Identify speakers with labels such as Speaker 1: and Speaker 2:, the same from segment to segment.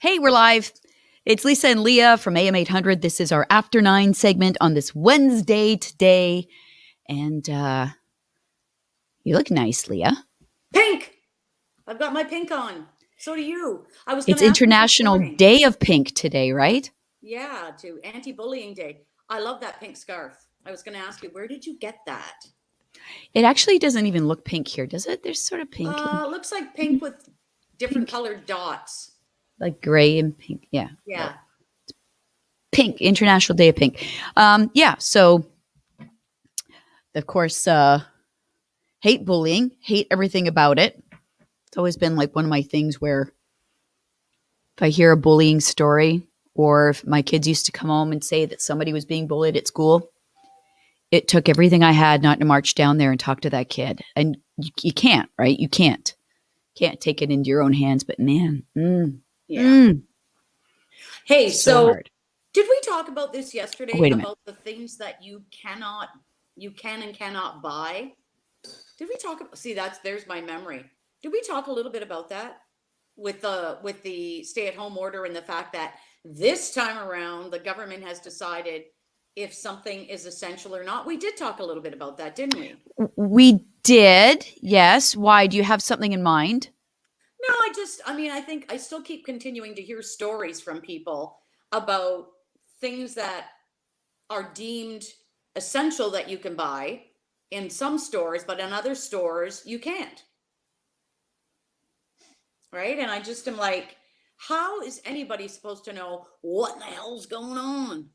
Speaker 1: Hey, we're live. It's Lisa and Leah from AM800. This is our After 9 segment on this Wednesday today. And you look nice, Leah.
Speaker 2: Pink. I've got my pink on. So do you. I was going
Speaker 1: It's
Speaker 2: to ask you this
Speaker 1: International
Speaker 2: morning.
Speaker 1: Day of Pink today, right?
Speaker 2: Yeah, to anti-bullying day. I love that pink scarf. I was going to ask you, where did you get that?
Speaker 1: It actually doesn't even look pink here, does it? There's sort of pink and
Speaker 2: Looks like pink with different
Speaker 1: pink,
Speaker 2: colored dots.
Speaker 1: like gray and pink. Yeah.
Speaker 2: Yeah.
Speaker 1: Pink, International Day of Pink. So of course, hate bullying, hate everything about it. It's always been like one of my things where if I hear a bullying story or if my kids used to come home and say that somebody was being bullied at school, it took everything I had not to march down there and talk to that kid. And you can't, right? You can't take it into your own hands. But man,
Speaker 2: Yeah. Hey,
Speaker 1: so
Speaker 2: so
Speaker 1: hard.
Speaker 2: did we talk about this
Speaker 1: Oh,
Speaker 2: yesterday
Speaker 1: wait a minute.
Speaker 2: about the things that you can and cannot buy? Did we talk about, see, there's my memory. Did we talk a little bit about that with the stay-at-home order and the fact that this time around the government has decided if something is essential or not? We did talk a little bit about that, didn't we?
Speaker 1: We did, yes. Why? Do you have something in mind?
Speaker 2: No, I think I still keep continuing to hear stories from people about things that are deemed essential that you can buy in some stores, but in other stores you can't. Right? And I just am like, how is anybody supposed to know what the hell's going on?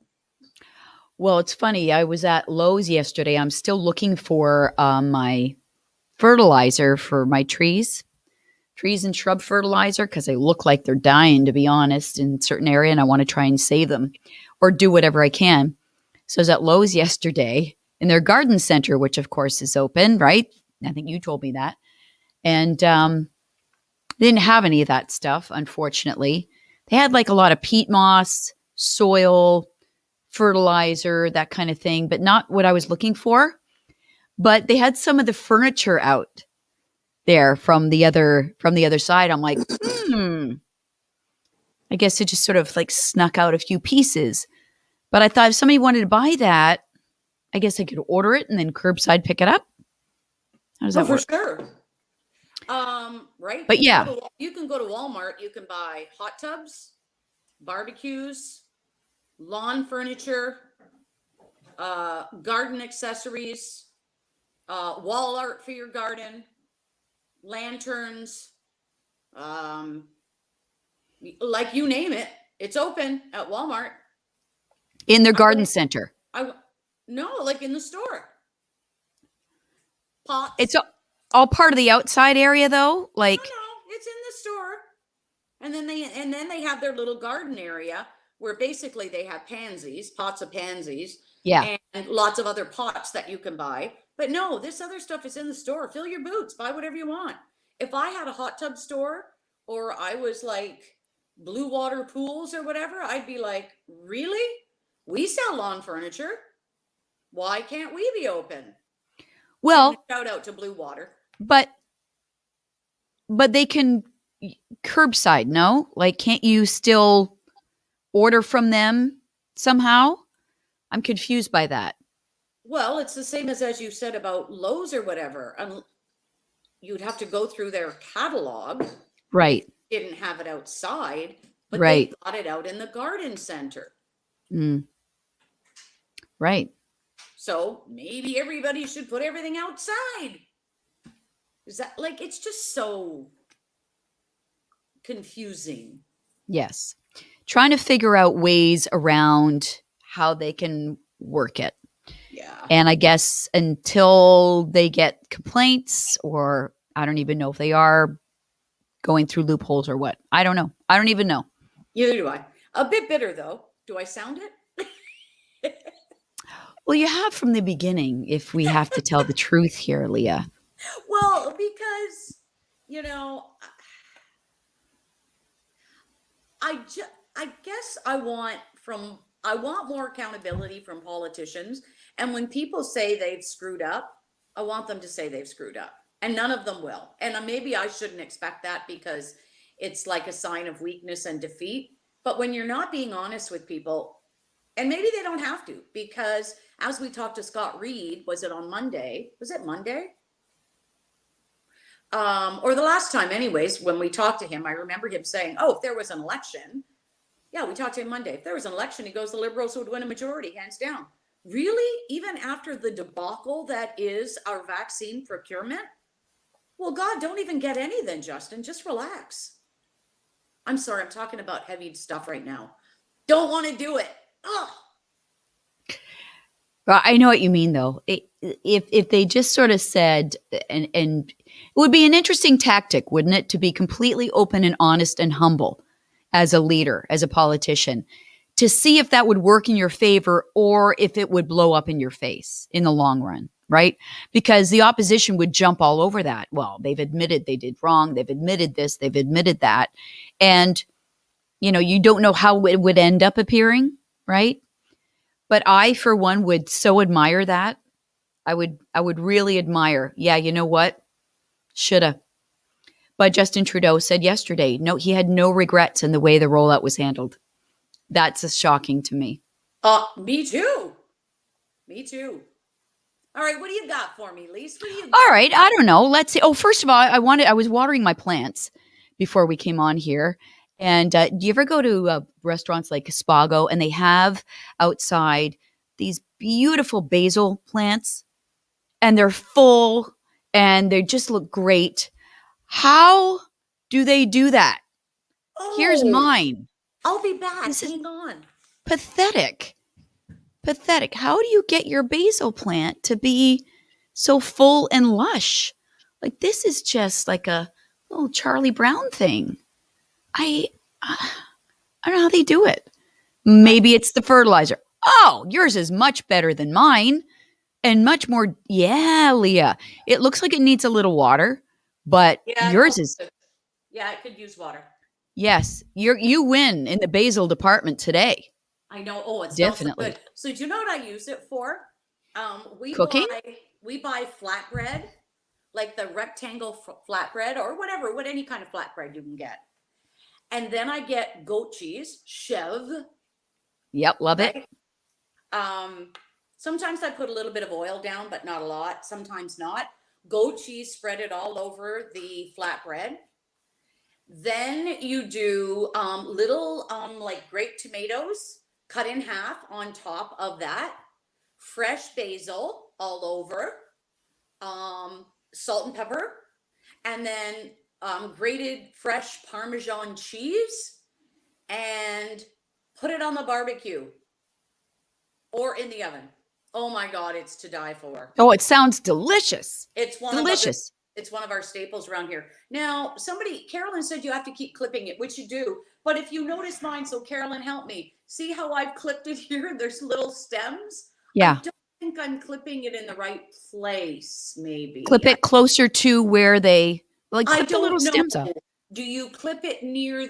Speaker 1: Well, it's funny. I was at Lowe's yesterday. I'm still looking for my fertilizer for my trees and shrub fertilizer, because they look like they're dying, to be honest, in a certain area, and I want to try and save them or do whatever I can. So I was at Lowe's yesterday in their garden center, which of course is open, right? I think you told me that. And they didn't have any of that stuff, unfortunately. They had like a lot of peat moss, soil, fertilizer, that kind of thing, but not what I was looking for. But they had some of the furniture out there from the other side. I'm like, I guess it just sort of like snuck out a few pieces. But I thought if somebody wanted to buy that, I guess I could order it and then curbside pick it up. How does
Speaker 2: Oh,
Speaker 1: that
Speaker 2: for
Speaker 1: work?
Speaker 2: sure. Right.
Speaker 1: But yeah,
Speaker 2: You can go to Walmart. You can buy hot tubs, barbecues, lawn furniture, garden accessories, wall art for your garden, lanterns, um, like you name it. It's open at Walmart.
Speaker 1: in their
Speaker 2: I
Speaker 1: garden
Speaker 2: went,
Speaker 1: center.
Speaker 2: I no, like in the store.
Speaker 1: It's
Speaker 2: Pots.
Speaker 1: all part of the outside area though.
Speaker 2: No,
Speaker 1: Like,
Speaker 2: no, it's in the store. And then they have their little garden area where basically they have pansies, pots of pansies,
Speaker 1: yeah.
Speaker 2: and lots of other pots that you can buy. But no, this other stuff is in the store. Fill your boots, buy whatever you want. If I had a hot tub store or I was like Blue Water Pools or whatever, I'd be like, really? We sell lawn furniture. Why can't we be open? Giving
Speaker 1: Well,
Speaker 2: a shout out to Blue Water.
Speaker 1: but they can curbside, no? Like, can't you still order from them somehow? I'm confused by that.
Speaker 2: Well, it's the same as you said about Lowe's or whatever. You'd have to go through their catalog if
Speaker 1: Right.
Speaker 2: you didn't have it outside, but they've
Speaker 1: Right.
Speaker 2: got it out in the garden center.
Speaker 1: Mm, right.
Speaker 2: So maybe everybody should put everything outside. Is that like, it's just so confusing.
Speaker 1: Yes. Trying to figure out ways around how they can work it.
Speaker 2: Yeah.
Speaker 1: And I guess until they get complaints, or I don't even know if they are going through loopholes or what. I don't know. I don't even know.
Speaker 2: Neither do I. A bit bitter though. Do I sound it?
Speaker 1: Well, you have from the beginning, if we have to tell the truth here, Leah.
Speaker 2: Well, because, you know, I guess I want more accountability from politicians. And when people say they've screwed up, I want them to say they've screwed up. And none of them will. And maybe I shouldn't expect that because it's like a sign of weakness and defeat. But when you're not being honest with people, and maybe they don't have to, because as we talked to Scott Reed, was it on Monday? Was it Monday? Or the last time, anyways, when we talked to him, I remember him saying, "Oh, if there was an election," yeah, we talked to him Monday. If there was an election, he goes, the Liberals would win a majority, hands down. Really? Even after the debacle that is our vaccine procurement? Well, God, don't even get any then, Justin. Just relax. I'm sorry, I'm talking about heavy stuff right now. Don't want to do it. Ugh.
Speaker 1: Well, I know what you mean, though. If they just sort of said, and it would be an interesting tactic, wouldn't it, to be completely open and honest and humble as a leader, as a politician, to see if that would work in your favor or if it would blow up in your face in the long run, right? Because the opposition would jump all over that. Well, they've admitted they did wrong. They've admitted this. They've admitted that. And, you don't know how it would end up appearing, right? But I, for one, would so admire that. I would really admire. Yeah, you know what? Shoulda. But Justin Trudeau said yesterday, no, he had no regrets in the way the rollout was handled. That's shocking to me.
Speaker 2: Me too. Me too. All right, what do you got for me, Lise? What do you got?
Speaker 1: All right, I don't know. Let's see. Oh, first of all, I was watering my plants before we came on here. And do you ever go to restaurants like Spago and they have outside these beautiful basil plants and they're full and they just look great? How do they do that? Here's
Speaker 2: Oh,
Speaker 1: mine.
Speaker 2: I'll be back.
Speaker 1: This is
Speaker 2: Hang on.
Speaker 1: pathetic. Pathetic. How do you get your basil plant to be so full and lush? Like this is just like a little Charlie Brown thing. I I don't know how they do it.
Speaker 2: I,
Speaker 1: Maybe it's the fertilizer. Oh, yours is much better than mine and much more. Yeah, Leah. It looks like it needs a little water, but
Speaker 2: yeah,
Speaker 1: yours is
Speaker 2: yeah, it could use water.
Speaker 1: yes. You win in the basil department today.
Speaker 2: I know. Oh, it smells so good.
Speaker 1: Definitely.
Speaker 2: So do you know what I use it for? We
Speaker 1: Cooking?
Speaker 2: buy flatbread, like the rectangle flatbread or whatever, what any kind of flatbread you can get. And then I get goat cheese, chev,
Speaker 1: Yep, love it.
Speaker 2: right? Um, Sometimes I put a little bit of oil down, but not a lot. Sometimes not. Goat cheese, spread it all over the flatbread. Then you do little like grape tomatoes cut in half on top of that, fresh basil all over, salt and pepper, and then grated fresh Parmesan cheese, and put it on the barbecue or in the oven. Oh my God, it's to die for.
Speaker 1: Oh, it sounds delicious.
Speaker 2: It's one of other,
Speaker 1: Delicious.
Speaker 2: it's one of our staples around here. Now, Carolyn said you have to keep clipping it, which you do. But if you notice mine, so Carolyn, help me. See how I've clipped it here? There's little stems. I
Speaker 1: Yeah.
Speaker 2: don't think I'm clipping it in the right place, maybe.
Speaker 1: Clip it closer to where they like
Speaker 2: I
Speaker 1: clip the little
Speaker 2: don't
Speaker 1: stems
Speaker 2: know.
Speaker 1: off.
Speaker 2: Do you clip it near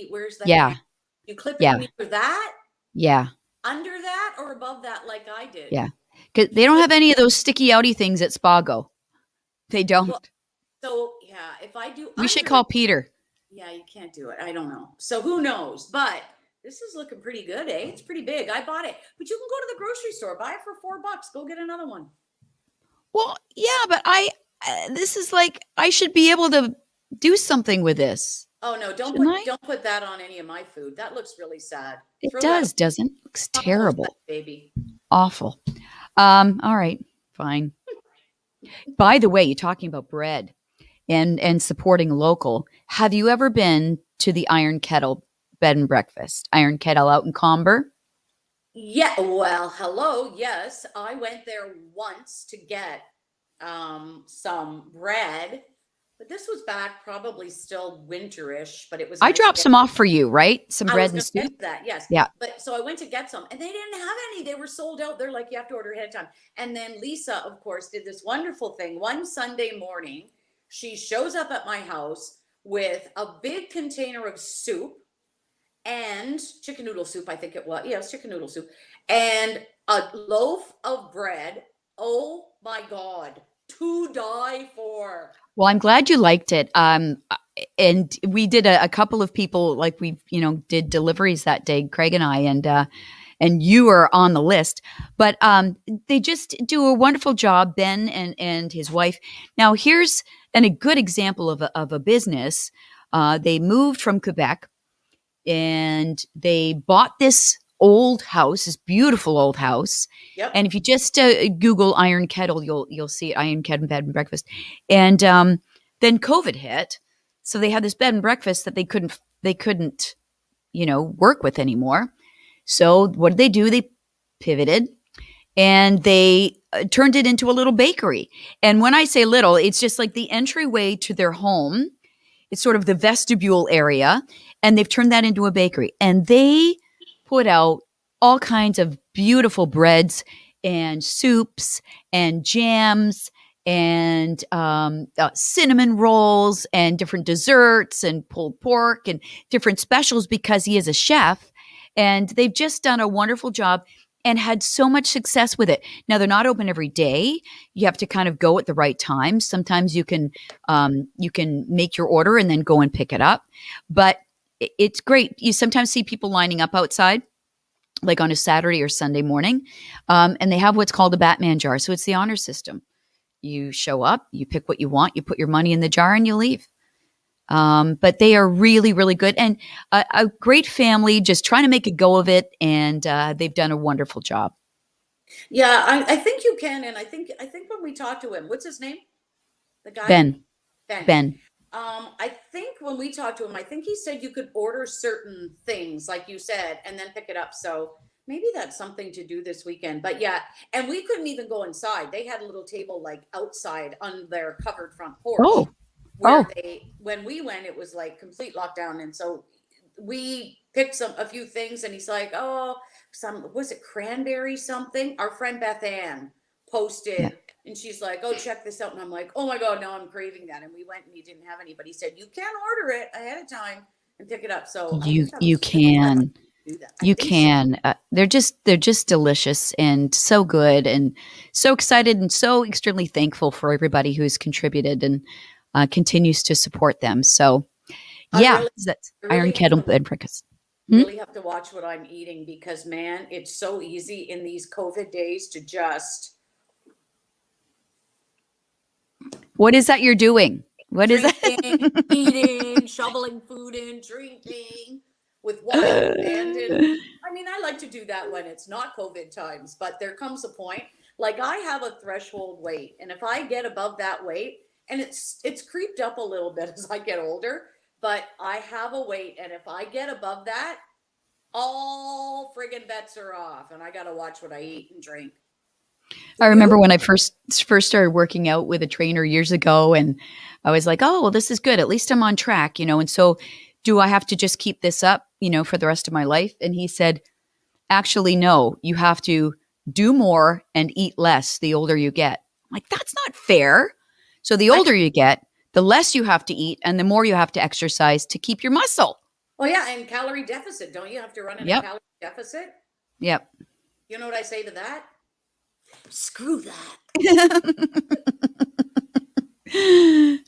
Speaker 2: where's the
Speaker 1: Yeah.
Speaker 2: hand? You clip it
Speaker 1: Yeah.
Speaker 2: near that,
Speaker 1: Yeah.
Speaker 2: under that, or above that, like I did?
Speaker 1: Yeah. Because they don't have any of those sticky outy things at Spago. They
Speaker 2: Well,
Speaker 1: don't.
Speaker 2: so yeah, if I do
Speaker 1: We should
Speaker 2: under
Speaker 1: call
Speaker 2: it,
Speaker 1: Peter.
Speaker 2: yeah, you can't do it. I don't know. So who knows? But this is looking pretty good, eh? It's pretty big. I bought it, but you can go to the grocery store, buy it for $4. Go get another one.
Speaker 1: Well, yeah, but this is like I should be able to do something with this,
Speaker 2: Oh no,
Speaker 1: shouldn't I?
Speaker 2: don't put that on any of my food. That looks really sad.
Speaker 1: It
Speaker 2: Throw that
Speaker 1: does, doesn't it? Looks
Speaker 2: compost that
Speaker 1: terrible.
Speaker 2: baby.
Speaker 1: Awful. All right, fine. By the way, you're talking about bread and supporting local. Have you ever been to the Iron Kettle bed and breakfast? Iron Kettle out in Comber?
Speaker 2: Yeah, well, hello. Yes, I went there once to get some bread, but this was back probably still winterish, but it was
Speaker 1: I
Speaker 2: nice to
Speaker 1: dropped
Speaker 2: get.
Speaker 1: some off for you, right? Some
Speaker 2: I
Speaker 1: bread
Speaker 2: was
Speaker 1: and
Speaker 2: going to get
Speaker 1: soup.
Speaker 2: to that, yes.
Speaker 1: Yeah.
Speaker 2: But so I went to get some and they didn't have any. They were sold out. They're like, you have to order ahead of time. And then Lisa, of course, did this wonderful thing. One Sunday morning, she shows up at my house with a big container of soup and chicken noodle soup, I think it was. Yes, chicken noodle soup and a loaf of bread. Oh my God, to die for.
Speaker 1: Well, I'm glad you liked it. and we did a couple of people, like we, did deliveries that day, Craig and I, and you were on the list. But they just do a wonderful job, Ben and his wife. Now, here's a good example of a business. They moved from Quebec, and they bought this old house, this beautiful old house.
Speaker 2: Yep.
Speaker 1: And if you just Google Iron Kettle, you'll see it, Iron Kettle Bed and Breakfast. And then COVID hit, so they had this bed and breakfast that they couldn't work with anymore. So what did they do? They pivoted, and they turned it into a little bakery. And when I say little, it's just like the entryway to their home. It's sort of the vestibule area, and they've turned that into a bakery. And they put out all kinds of beautiful breads and soups and jams and cinnamon rolls and different desserts and pulled pork and different specials, because he is a chef. And they've just done a wonderful job and had so much success with it. Now, they're not open every day. You have to kind of go at the right time. Sometimes you can make your order and then go and pick it up. But it's great. You sometimes see people lining up outside, like on a Saturday or Sunday morning, and they have what's called a Batman jar. So it's the honor system. You show up, you pick what you want, you put your money in the jar, and you leave. But they are really, really good, and a great family, just trying to make a go of it, and they've done a wonderful job.
Speaker 2: Yeah, I think you can, and I think when we talked to him, what's his name? The guy?
Speaker 1: Ben,
Speaker 2: Ben.
Speaker 1: Ben.
Speaker 2: I think when we talked to him, I think he said you could order certain things, like you said, and then pick it up. So maybe that's something to do this weekend. But yeah, and we couldn't even go inside. They had a little table like outside on their covered front porch
Speaker 1: Oh,
Speaker 2: where
Speaker 1: oh,
Speaker 2: when we went, it was like complete lockdown. And so we picked a few things, and he's like, oh, was it cranberry something? Our friend Beth Ann
Speaker 1: yeah.
Speaker 2: posted, and she's like, oh, check this out. And I'm like, oh my God, now I'm craving that. And we went, and he didn't have any, but he said, you can order it ahead of time and pick it up. So I
Speaker 1: You
Speaker 2: think
Speaker 1: you
Speaker 2: I might
Speaker 1: can.
Speaker 2: do that. I
Speaker 1: You
Speaker 2: think so.
Speaker 1: can. They're just delicious and so good, and so excited and so extremely thankful for everybody who's contributed and continues to support them. So
Speaker 2: I
Speaker 1: yeah,
Speaker 2: really,
Speaker 1: that's
Speaker 2: I
Speaker 1: Iron
Speaker 2: really have
Speaker 1: Kettle
Speaker 2: to
Speaker 1: Bed Breakfast. Hmm?
Speaker 2: really have to watch what I'm eating, because man, it's so easy in these COVID days to just
Speaker 1: What is that you're doing? What is
Speaker 2: drinking,
Speaker 1: that?
Speaker 2: eating, shoveling food in, drinking with wild abandon. I mean, I like to do that when it's not COVID times, but there comes a point, like I have a threshold weight, and if I get above that weight, and it's creeped up a little bit as I get older, but I have a weight, and if I get above that, all friggin' bets are off, and I got to watch what I eat and drink. Do
Speaker 1: I remember
Speaker 2: you?
Speaker 1: when I first started working out with a trainer years ago, and I was like, "Oh, well, this is good. At least I'm on track." And so, do I have to just keep this up, for the rest of my life? And he said, "Actually, no. You have to do more and eat less the older you get." I'm like, that's not fair. So the
Speaker 2: I
Speaker 1: older you get, the less you have to eat, and the more you have to exercise to keep your muscle.
Speaker 2: Oh yeah, and calorie deficit. Don't you have to run in a
Speaker 1: Yep.
Speaker 2: calorie deficit?
Speaker 1: Yep.
Speaker 2: You know what I say to that? Screw that.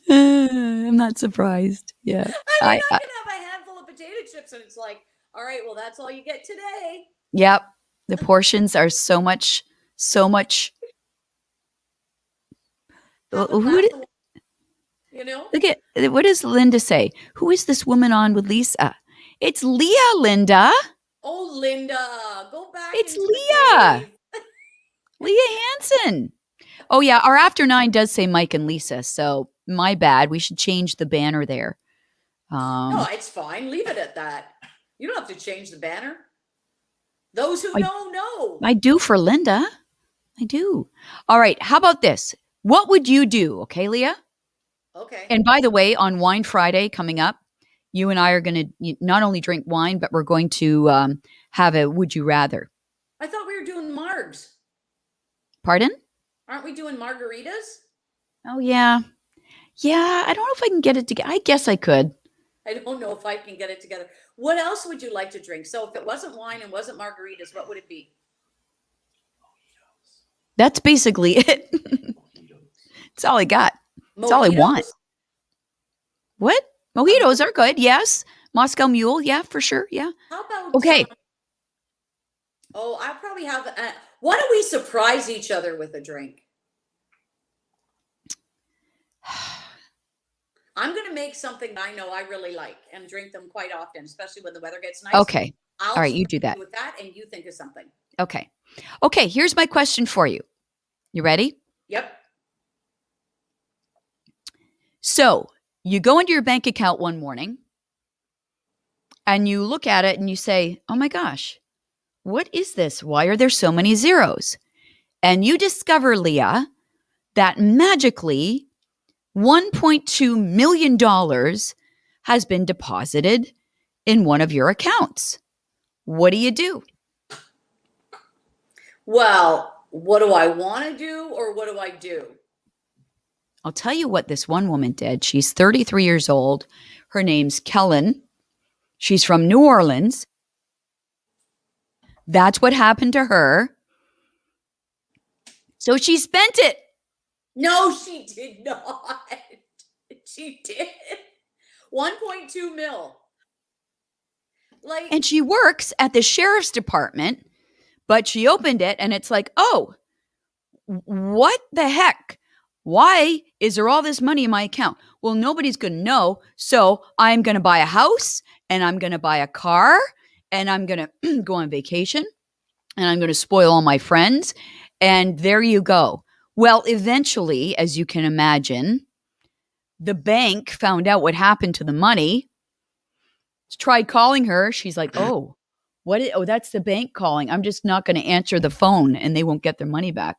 Speaker 1: I'm not surprised. Yeah.
Speaker 2: I mean,
Speaker 1: I,
Speaker 2: I
Speaker 1: I
Speaker 2: can have a handful of potato chips, and it's like, all right, well, that's all you get today.
Speaker 1: Yep. The portions are so much.
Speaker 2: Have a
Speaker 1: Who
Speaker 2: glass
Speaker 1: did,
Speaker 2: of, you know?
Speaker 1: look at what does Linda say? Who is this woman on with Lisa? It's Leah, Linda.
Speaker 2: Oh, Linda, go back
Speaker 1: It's
Speaker 2: into the
Speaker 1: Leah.
Speaker 2: cave.
Speaker 1: Leah Hansen. Oh yeah, our after nine does say Mike and Lisa, so my bad. We should change the banner there.
Speaker 2: No,
Speaker 1: Um,
Speaker 2: it's fine. Leave it at that. You don't have to change the banner. Those who
Speaker 1: I
Speaker 2: know, know.
Speaker 1: I do for Linda. I do. All right. How about this? What would you do? Okay, Leah.
Speaker 2: Okay.
Speaker 1: And by the way, on Wine Friday coming up, you and I are going to not only drink wine, but we're going to have a Would You Rather.
Speaker 2: I thought we were doing margs.
Speaker 1: Pardon?
Speaker 2: Aren't we doing margaritas?
Speaker 1: Oh yeah, yeah. I don't know if I can get it together. I guess I could.
Speaker 2: I don't know if I can get it together. What else would you like to drink? So if it wasn't wine and wasn't margaritas, what would it be?
Speaker 1: That's basically it. That's all I got. That's all I want.
Speaker 2: Mojitos?
Speaker 1: What?
Speaker 2: Um,
Speaker 1: Mojitos are good. Yes. Moscow Mule. Yeah, for sure. Yeah.
Speaker 2: how about,
Speaker 1: Okay.
Speaker 2: oh, I probably have, why don't we surprise each other with a drink? I'm going to make something I know I really like and drink them quite often, especially when the weather gets nice.
Speaker 1: Okay. All
Speaker 2: I'll
Speaker 1: right. You
Speaker 2: surprise
Speaker 1: do that.
Speaker 2: you with that and you think of something.
Speaker 1: Okay. Okay. Here's my question for you. You ready?
Speaker 2: Yep.
Speaker 1: So you go into your bank account one morning and you look at it and you say, oh my gosh, what is this? Why are there so many zeros? And you discover, Leah, that magically $1.2 million has been deposited in one of your accounts. What do you do?
Speaker 2: Well, what do I want to do or what do I do?
Speaker 1: I'll tell you what this one woman did. She's 33 years old. Her name's Kellen. She's from New Orleans. That's what happened to her. So she spent it.
Speaker 2: No, she did not. She did. 1.2 mil. Like,
Speaker 1: And she works at the sheriff's department, but she opened it and it's like, oh, what the heck? Why is there all this money in my account? Well, nobody's going to know. So I'm going to buy a house and I'm going to buy a car and I'm going to go on vacation and I'm going to spoil all my friends. And there you go. Well, eventually, as you can imagine, the bank found out what happened to the money, tried calling her. She's like, oh, oh, that's the bank calling. I'm just not going to answer the phone and they won't get their money back.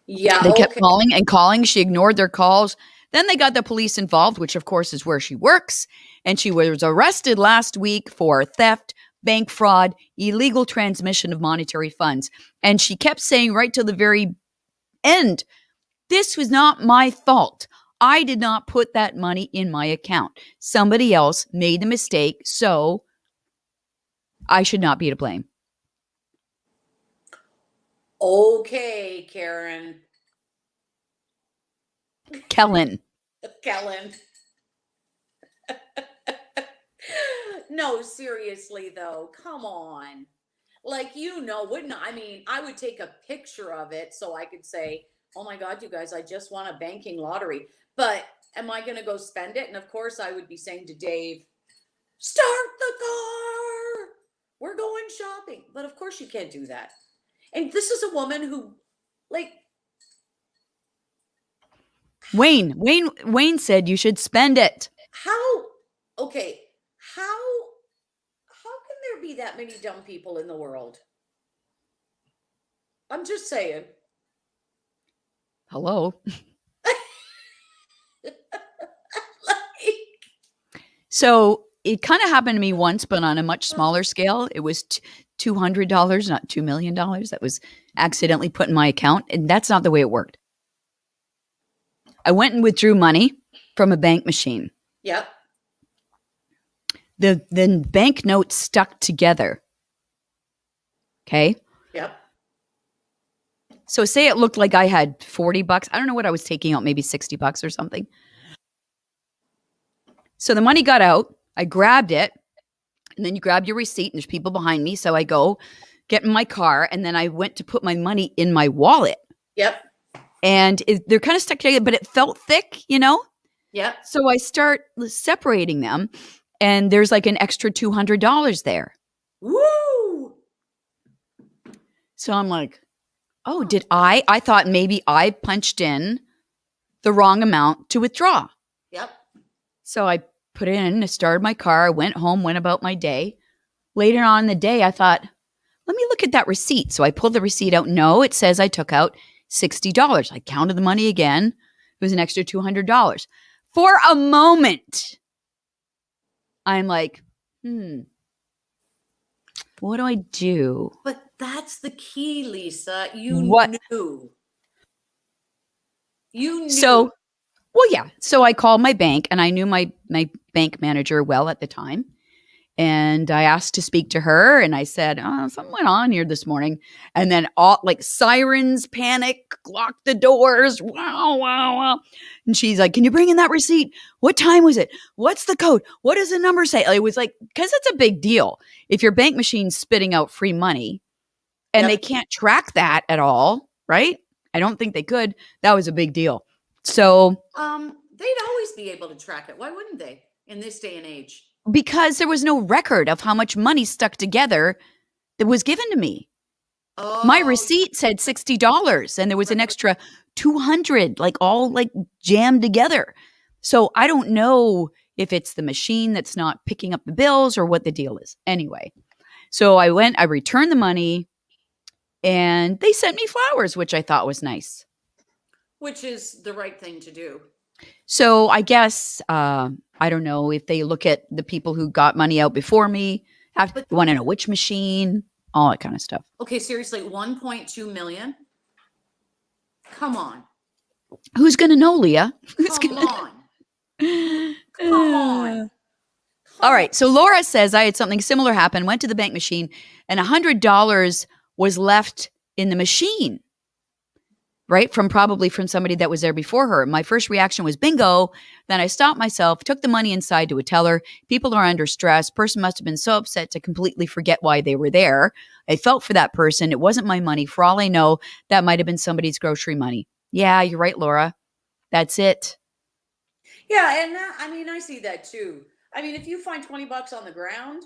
Speaker 2: yeah,
Speaker 1: They kept
Speaker 2: okay.
Speaker 1: calling and calling. She ignored their calls. Then they got the police involved, which of course is where she works. And she was arrested last week for theft, bank fraud, illegal transmission of monetary funds. And she kept saying right till the very end, this was not my fault. I did not put that money in my account. Somebody else made the mistake. So I should not be to blame.
Speaker 2: Okay, Karen.
Speaker 1: Kellen.
Speaker 2: Kellen. No, seriously though, come on. Like, wouldn't I mean, I would take a picture of it so I could say, "Oh my god, you guys, I just won a banking lottery." But am I going to go spend it? And of course, I would be saying to Dave, "Start the car. We're going shopping." But of course you can't do that. And this is a woman who, like,
Speaker 1: Wayne said you should spend it.
Speaker 2: how, okay, how can there be that many dumb people in the world? I'm just saying.
Speaker 1: Hello.
Speaker 2: Like,
Speaker 1: So it kind of happened to me once, but on a much smaller scale. It was $200, not $2 million. That was accidentally put in my account. And that's not the way it worked. I went and withdrew money from a bank machine.
Speaker 2: yep.
Speaker 1: The bank notes stuck together. Okay.
Speaker 2: Yep.
Speaker 1: So say it looked like I had $40. I don't know what I was taking out, maybe $60 or something. So the money got out. I grabbed it. And then you grab your receipt and there's people behind me. So I go get in my car and then I went to put my money in my wallet.
Speaker 2: Yep.
Speaker 1: And they're kind of stuck together, but it felt thick,
Speaker 2: Yep.
Speaker 1: So I start separating them and there's like an extra $200 there.
Speaker 2: Woo!
Speaker 1: So I'm like, oh, did I thought maybe I punched in the wrong amount to withdraw.
Speaker 2: Yep.
Speaker 1: So I put it in, I started my car, I went home, went about my day. Later on in the day, I thought, let me look at that receipt. So I pulled the receipt out. No, it says I took out $60. I counted the money again. It was an extra $200. For a moment, I'm like, what do I do?
Speaker 2: But that's the key, Lisa. You
Speaker 1: What?
Speaker 2: knew. You knew.
Speaker 1: So, well, yeah. So I called my bank and I knew my bank manager well at the time. And I asked to speak to her, and I said, "Oh, something went on here this morning." And then all like sirens, panic, lock the doors. Wow, wow, wow. And she's like, "Can you bring in that receipt? What time was it? What's the code? What does the number say?" It was like, because it's a big deal. If your bank machine's spitting out free money and they
Speaker 2: Yep.
Speaker 1: can't track that at all, right? I don't think they could. That was a big deal. So,
Speaker 2: They'd always be able to track it. Why wouldn't they in this day and age?
Speaker 1: because there was no record of how much money stuck together that was given to me. My
Speaker 2: Oh,
Speaker 1: receipt said $60 and there was an
Speaker 2: right.
Speaker 1: extra 200 like all like jammed together. So I don't know if it's the machine that's not picking up the bills or what the deal is. Anyway, so I returned the money and they sent me flowers, which I thought was nice.
Speaker 2: Which is the right thing to do.
Speaker 1: So I guess I don't know if they look at the people who got money out before me, have
Speaker 2: But
Speaker 1: want to know which machine, all that kind of stuff.
Speaker 2: okay, seriously, 1.2 million? Come on.
Speaker 1: Who's going to know, Leah? Who's
Speaker 2: Come
Speaker 1: going
Speaker 2: on.
Speaker 1: to?
Speaker 2: Come on.
Speaker 1: All
Speaker 2: Come on.
Speaker 1: right. So Laura says I had something similar happen, went to the bank machine, and $100 was left in the machine, right? Probably from somebody that was there before her. My first reaction was bingo. Then I stopped myself, took the money inside to a teller. People are under stress. Person must have been so upset to completely forget why they were there. I felt for that person. It wasn't my money. For all I know, that might have been somebody's grocery money. Yeah, you're right, Laura. That's it.
Speaker 2: Yeah, and that, I mean, I see that too. I mean, if you find 20 bucks on the ground,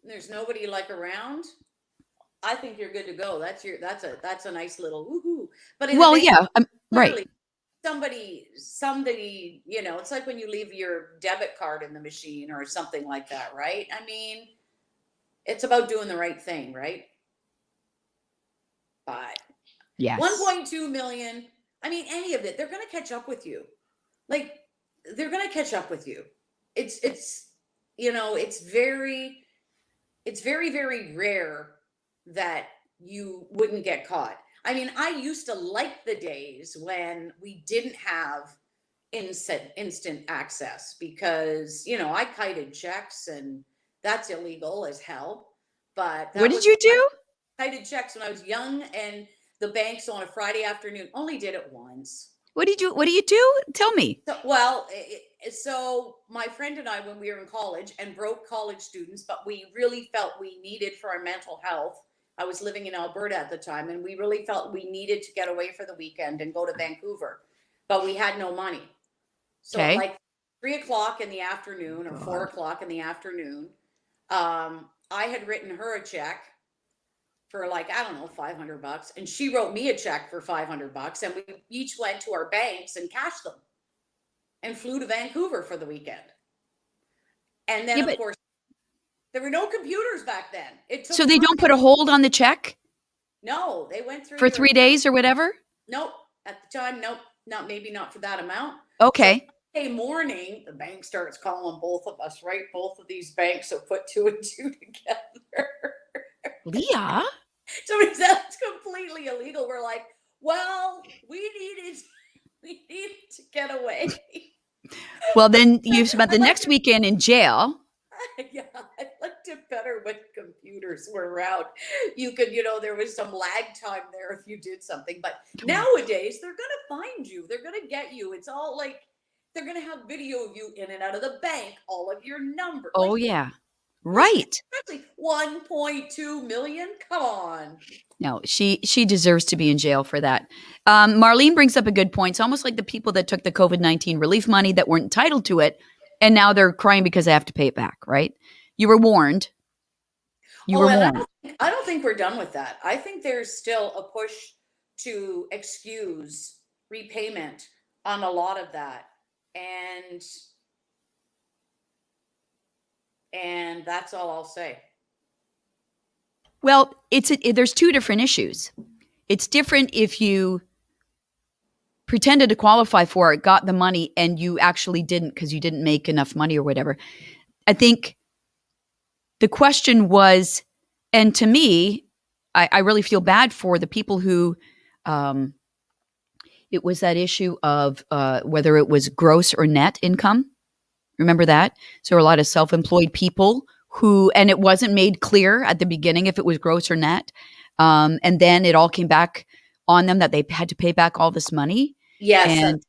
Speaker 2: and there's nobody like around, I think you're good to go. That's a nice little woohoo. But in a
Speaker 1: Well,
Speaker 2: bank,
Speaker 1: yeah, right.
Speaker 2: clearly somebody, it's like when you leave your debit card in the machine or something like that, right? I mean, it's about doing the right thing, right? But
Speaker 1: Yes.
Speaker 2: 1.2 million, I mean, any of it, they're going to catch up with you. Like, they're going to catch up with you. It's, it's very, very rare that you wouldn't get caught. I mean, I used to like the days when we didn't have instant access because, I kited checks and that's illegal as hell. But
Speaker 1: What
Speaker 2: that
Speaker 1: did
Speaker 2: was
Speaker 1: you do?
Speaker 2: kited checks when I was young, and the banks on a Friday afternoon only did it once.
Speaker 1: What do you do? Tell me.
Speaker 2: So, well, so my friend and I, when we were in college and broke college students, but we really felt we needed for our mental health. I was living in Alberta at the time, and we really felt we needed to get away for the weekend and go to Vancouver, but we had no money. So at
Speaker 1: Okay.
Speaker 2: like 3 o'clock in the afternoon or 4 o'clock in the afternoon, I had written her a check for like, I don't know, 500 bucks. And she wrote me a check for 500 bucks. And we each went to our banks and cashed them and flew to Vancouver for the weekend. And then,
Speaker 1: Yeah,
Speaker 2: of
Speaker 1: but
Speaker 2: course, there were no computers back then. It
Speaker 1: so
Speaker 2: took
Speaker 1: they don't
Speaker 2: time.
Speaker 1: put a hold on the check
Speaker 2: No, they went through
Speaker 1: for
Speaker 2: your
Speaker 1: 3
Speaker 2: account.
Speaker 1: days or whatever?
Speaker 2: Nope. At the time, nope. Not maybe not for that amount. So
Speaker 1: Okay.
Speaker 2: Monday morning, the bank starts calling both of us, right? Both of these banks have put two and two together.
Speaker 1: Leah?
Speaker 2: Somebody said it's completely illegal. We're like, well, we needed to get away.
Speaker 1: Well, then you spent
Speaker 2: I
Speaker 1: the
Speaker 2: liked
Speaker 1: next
Speaker 2: it.
Speaker 1: weekend in jail.
Speaker 2: Yeah, I liked it better when computers were around. You could, there was some lag time there if you did something. But nowadays, they're gonna find you. They're gonna get you. It's all like they're gonna have video of you in and out of the bank, all of your number.
Speaker 1: Oh,
Speaker 2: Like,
Speaker 1: yeah.
Speaker 2: like
Speaker 1: Right.
Speaker 2: especially 1.2 million. Come on.
Speaker 1: No, she deserves to be in jail for that. Marlene brings up a good point. It's almost like the people that took the COVID-19 relief money that weren't entitled to it, and now they're crying because they have to pay it back, right? You were warned. You
Speaker 2: Oh,
Speaker 1: were
Speaker 2: and
Speaker 1: warned.
Speaker 2: I don't think we're done with that. I think there's still a push to excuse repayment on a lot of that. And that's all I'll say.
Speaker 1: Well, there's two different issues. It's different if you pretended to qualify for it, got the money, and you actually didn't because you didn't make enough money or whatever. I think the question was, and to me, I really feel bad for the people who, um, it was that issue of whether it was gross or net income. Remember that? So a lot of self employed people and it wasn't made clear at the beginning if it was gross or net. And then it all came back on them that they had to pay back all this money.
Speaker 2: Yes,
Speaker 1: And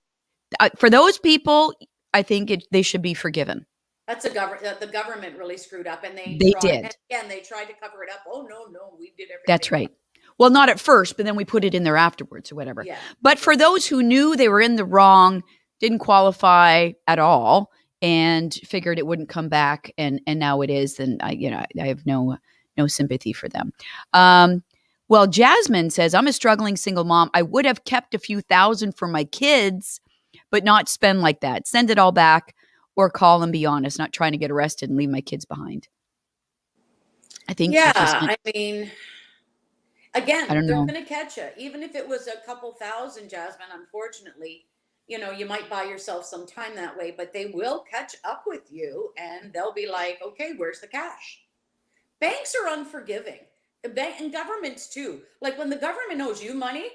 Speaker 1: for those people, I think they should be forgiven.
Speaker 2: that's a government. The government really screwed up, and they
Speaker 1: They
Speaker 2: tried. And
Speaker 1: did.
Speaker 2: again, they tried to cover it up. Oh no, no, we did
Speaker 1: That's
Speaker 2: everything right.
Speaker 1: right. Well, not at first, but then we put it in there afterwards or whatever.
Speaker 2: Yeah.
Speaker 1: But for those who knew they were in the wrong, didn't qualify at all, and figured it wouldn't come back, and now it is, then I have no sympathy for them. Well, Jasmine says, I'm a struggling single mom. I would have kept a few thousand for my kids, but not spend like that. Send it all back or call and be honest, not trying to get arrested and leave my kids behind. I think
Speaker 2: Yeah,
Speaker 1: if you spent,
Speaker 2: I mean,
Speaker 1: I
Speaker 2: again,
Speaker 1: don't
Speaker 2: they're
Speaker 1: know.
Speaker 2: going to catch you. Even if it was a couple thousand, Jasmine, unfortunately, you might buy yourself some time that way, but they will catch up with you and they'll be like, okay, where's the cash? Banks are unforgiving. And governments too. Like when the government owes you money,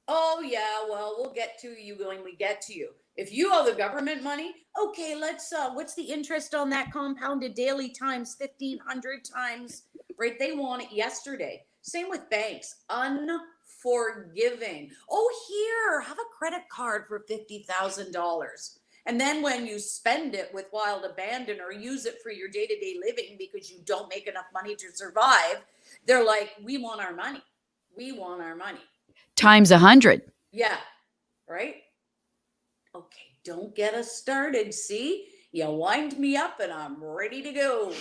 Speaker 2: oh yeah, well, we'll get to you when we get to you. If you owe the government money, okay, let's what's the interest on that compounded daily times 1,500 times, right? They want it yesterday. Same with banks. Unforgiving. Oh, here, have a credit card for $50,000. And then when you spend it with wild abandon or use it for your day-to-day living because you don't make enough money to survive, they're like, we want our money. We want our money.
Speaker 1: Times 100.
Speaker 2: Yeah. Right? Okay, don't get us started. See, you wind me up and I'm ready to go.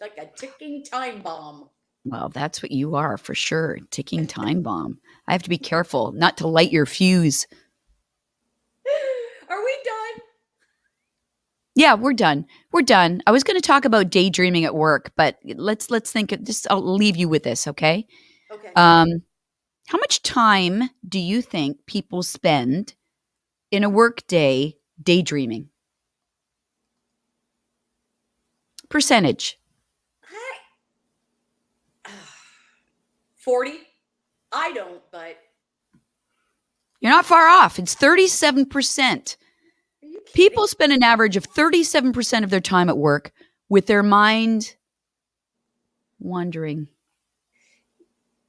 Speaker 2: Like a ticking time bomb.
Speaker 1: Well, that's what you are for sure. Ticking time bomb. I have to be careful not to light your fuse.
Speaker 2: Are we done?
Speaker 1: Yeah, we're done. We're done. I was going to talk about daydreaming at work, but let's think. I'll leave you with this, okay?
Speaker 2: Okay.
Speaker 1: How much time do you think people spend in a work day daydreaming? Percentage.
Speaker 2: 40? I don't, but
Speaker 1: You're not far off. It's 37%.
Speaker 2: are you kidding?
Speaker 1: People spend an average of 37% of their time at work with their mind wandering.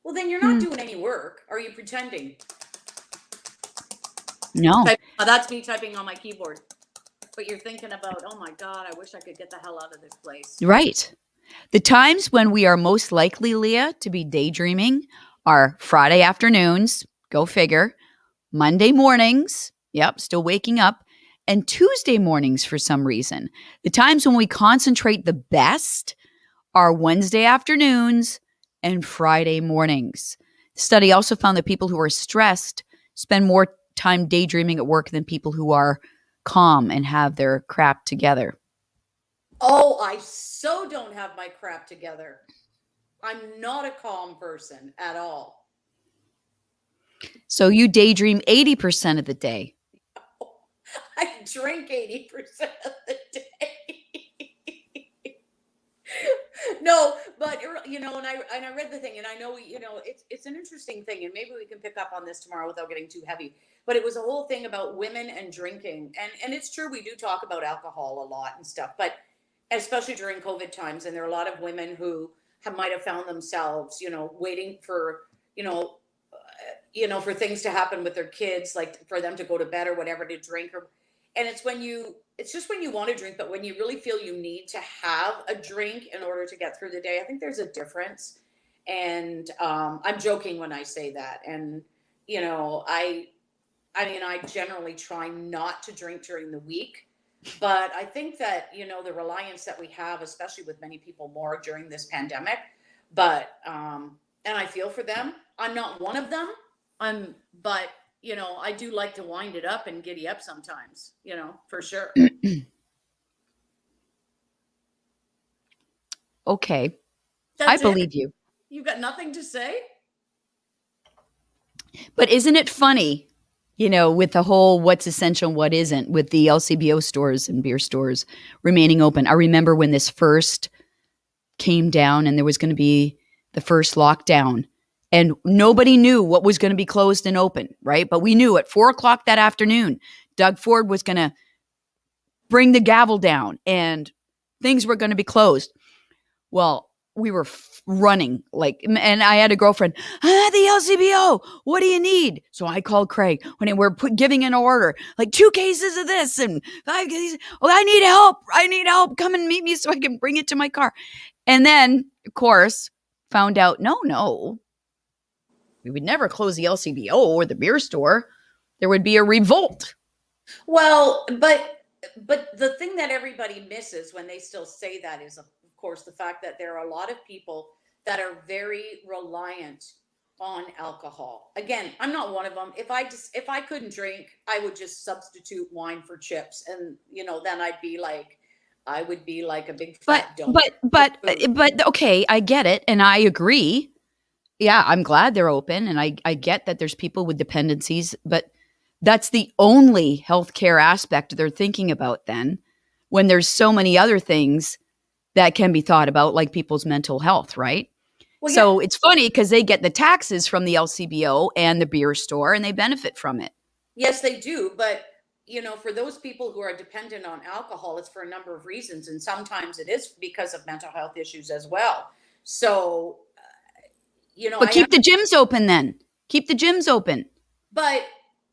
Speaker 2: Well, then you're not doing any work. Are you pretending?
Speaker 1: No.
Speaker 2: That's me typing on my keyboard. But you're thinking about, oh my God, I wish I could get the hell out of this place.
Speaker 1: Right. The times when we are most likely, Leah, to be daydreaming are Friday afternoons, go figure, Monday mornings, yep, still waking up, and Tuesday mornings for some reason. The times when we concentrate the best are Wednesday afternoons and Friday mornings. The study also found that people who are stressed spend more time daydreaming at work than people who are calm and have their crap together.
Speaker 2: Oh, I so don't have my crap together. I'm not a calm person at all.
Speaker 1: So you daydream 80% of the day.
Speaker 2: I drink 80% of the day. No, but and I read the thing, and I know it's an interesting thing, and maybe we can pick up on this tomorrow without getting too heavy. But it was a whole thing about women and drinking, and it's true we do talk about alcohol a lot and stuff, but especially during COVID times, and there are a lot of women who might have found themselves, waiting for for things to happen with their kids, like for them to go to bed or whatever to drink, and it's just when you want to drink, but when you really feel you need to have a drink in order to get through the day, I think there's a difference. And I'm joking when I say that. And, I generally try not to drink during the week, but I think that, the reliance that we have, especially with many people more during this pandemic, but, and I feel for them. I'm not one of them. But I do like to wind it up and giddy up sometimes, for sure.
Speaker 1: Okay.
Speaker 2: That's
Speaker 1: I
Speaker 2: it.
Speaker 1: believe you.
Speaker 2: You got nothing to say?
Speaker 1: But isn't it funny, with the whole what's essential and what isn't, with the LCBO stores and beer stores remaining open? I remember when this first came down and there was going to be the first lockdown, and nobody knew what was going to be closed and open, right? But we knew at 4:00 that afternoon, Doug Ford was going to bring the gavel down and things were going to be closed. Well, we were running like, and I had a girlfriend, the LCBO, what do you need? So I called Craig when we're giving an order, like 2 cases of this and 5 cases. Oh, I need help. I need help. Come and meet me so I can bring it to my car. And then, of course, found out, no, we would never close the LCBO or the beer store. There would be a revolt.
Speaker 2: Well, but the thing that everybody misses when they still say that is, of course, the fact that there are a lot of people that are very reliant on alcohol. Again, I'm not one of them. If I couldn't drink, I would just substitute wine for chips, and then I would be like a big
Speaker 1: But
Speaker 2: fat donut.
Speaker 1: but okay, I get it and I agree. Yeah, I'm glad they're open and I get that there's people with dependencies, but that's the only healthcare aspect they're thinking about then when there's so many other things that can be thought about, like people's mental health, right?
Speaker 2: Well, yeah,
Speaker 1: So it's funny because they get the taxes from the LCBO and the beer store and they benefit from it.
Speaker 2: yes, they do, but for those people who are dependent on alcohol, it's for a number of reasons, and sometimes it is because of mental health issues as well. So,
Speaker 1: But keep the gyms open then. Keep the gyms open.
Speaker 2: but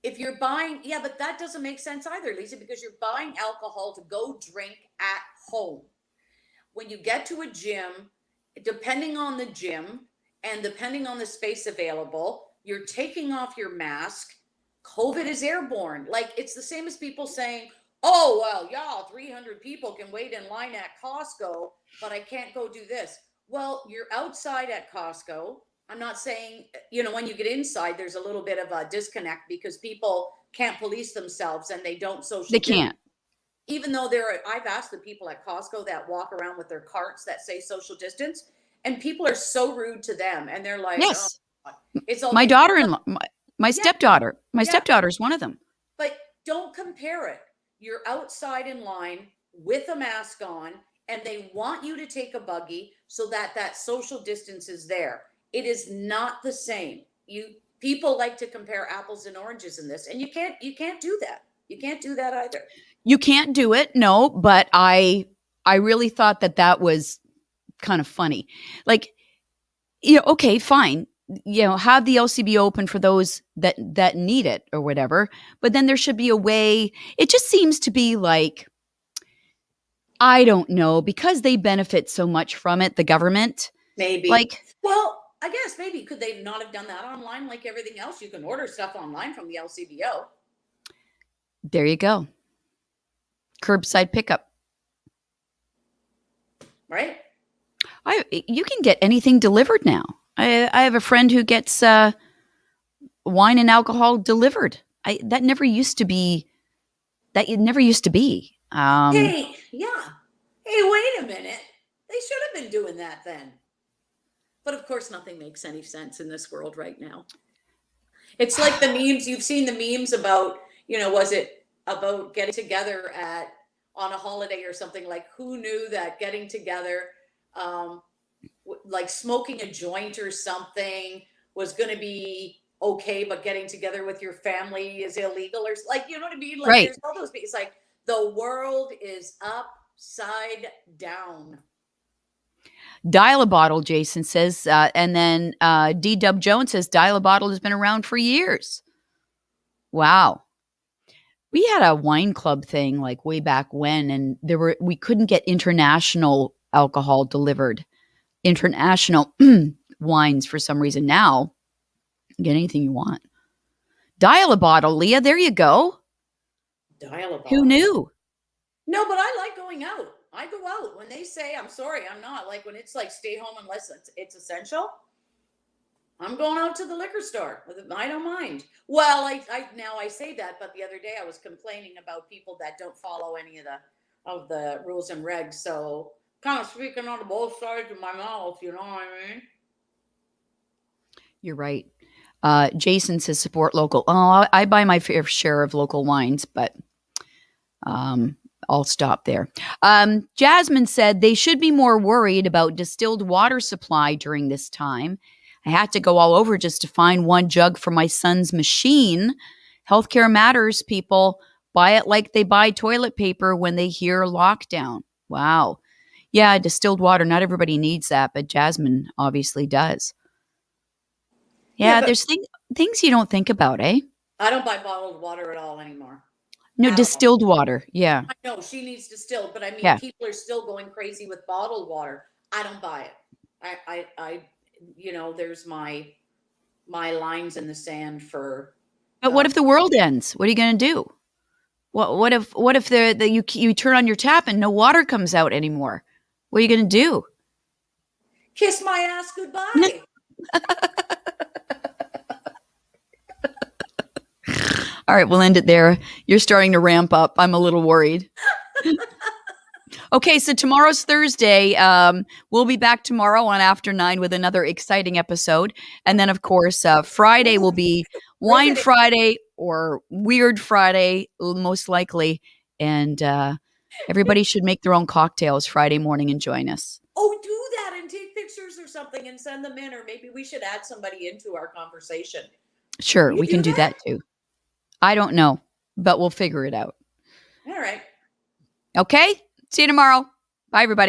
Speaker 2: if you're buying, yeah, but that doesn't make sense either, Lisa, because you're buying alcohol to go drink at home. When you get to a gym, depending on the gym and depending on the space available, you're taking off your mask. COVID is airborne. Like, it's the same as people saying, oh, well, yeah, 300 people can wait in line at Costco, but I can't go do this. Well, you're outside at Costco. I'm not saying, when you get inside, there's a little bit of a disconnect because people can't police themselves and they don't social
Speaker 1: They
Speaker 2: distance.
Speaker 1: can't.
Speaker 2: Even though I've asked the people at Costco that walk around with their carts that say social distance, and people are so rude to them, and they're like, "Oh,
Speaker 1: Yes.
Speaker 2: it's all
Speaker 1: My
Speaker 2: good."
Speaker 1: daughter-in-law, my
Speaker 2: Yeah,
Speaker 1: stepdaughter, my
Speaker 2: yeah,
Speaker 1: stepdaughter is one of them.
Speaker 2: but don't compare it. You're outside in line with a mask on, and they want you to take a buggy so that that social distance is there. It is not the same. People like to compare apples and oranges in this, and you can't do that. You can't do that either.
Speaker 1: You can't do it, no, but I really thought that was kind of funny. Like, okay, fine. Have the LCB open for those that need it or whatever, but then there should be a way. It just seems to be like, I don't know, because they benefit so much from it, the government.
Speaker 2: Maybe.
Speaker 1: Like,
Speaker 2: Well, I guess maybe could they not have done that online like everything else? You can order stuff online from the LCBO,
Speaker 1: there you go. Curbside pickup.
Speaker 2: right?
Speaker 1: You can get anything delivered now. I have a friend who gets wine and alcohol delivered. That never used to be. That it never used to be.
Speaker 2: Hey, yeah. Hey, wait a minute. They should have been doing that then. But of course, nothing makes any sense in this world right now. It's like the memes. You've seen the memes about, was it about getting together on a holiday or something, like who knew that getting together, um, like smoking a joint or something was going to be okay, but getting together with your family is illegal, or like, you know what I mean? Like,
Speaker 1: Right.
Speaker 2: there's all those, it's like the world is upside down.
Speaker 1: Dial a bottle, Jason says, and then D. Dub Jones says dial a bottle has been around for years. Wow. We had a wine club thing like way back when, and we couldn't get international alcohol delivered, international wines for some reason. Now, get anything you want. Dial a bottle, Leah. There you go.
Speaker 2: Dial a
Speaker 1: Who
Speaker 2: bottle.
Speaker 1: knew?
Speaker 2: No, but I like going out. I go out when they say, I'm sorry, I'm not. Like when it's like stay home unless it's essential. I'm going out to the liquor store. I don't mind. Well, now I say that, but the other day I was complaining about people that don't follow any of the rules and regs. So kind of speaking on both sides of my mouth, you know what I mean?
Speaker 1: You're right. Jason says support local. Oh, I buy my fair share of local wines, but I'll stop there. Jasmine said they should be more worried about distilled water supply during this time. I had to go all over just to find one jug for my son's machine. Healthcare matters, people. Buy it like they buy toilet paper when they hear lockdown. Wow. Yeah, distilled water. Not everybody needs that, but Jasmine obviously does.
Speaker 2: Yeah,
Speaker 1: Yeah,
Speaker 2: but
Speaker 1: there's things you don't think about, eh?
Speaker 2: I don't buy bottled water at all anymore.
Speaker 1: No,
Speaker 2: At all.
Speaker 1: distilled water. Yeah.
Speaker 2: I know she needs distilled, but I mean,
Speaker 1: Yeah.
Speaker 2: people are still going crazy with bottled water. I don't buy it. I there's my lines in the sand for.
Speaker 1: But what
Speaker 2: Uh,
Speaker 1: if the world ends? What are you going to do? What if you turn on your tap and no water comes out anymore? What are you going to do?
Speaker 2: Kiss my ass goodbye.
Speaker 1: All right, we'll end it there. You're starting to ramp up. I'm a little worried. Okay, so tomorrow's Thursday. We'll be back tomorrow on After 9 with another exciting episode. And then, of course, Friday will
Speaker 2: Ooh,
Speaker 1: be Wine
Speaker 2: riveting.
Speaker 1: Friday or Weird Friday, most likely. And everybody should make their own cocktails Friday morning and join us.
Speaker 2: Oh, do that and take pictures or something and send them in, or maybe we should add somebody into our conversation.
Speaker 1: Sure,
Speaker 2: You
Speaker 1: we can
Speaker 2: do
Speaker 1: do
Speaker 2: that?
Speaker 1: that too. I don't know, but we'll figure it out.
Speaker 2: All right.
Speaker 1: Okay, see you tomorrow. Bye, everybody.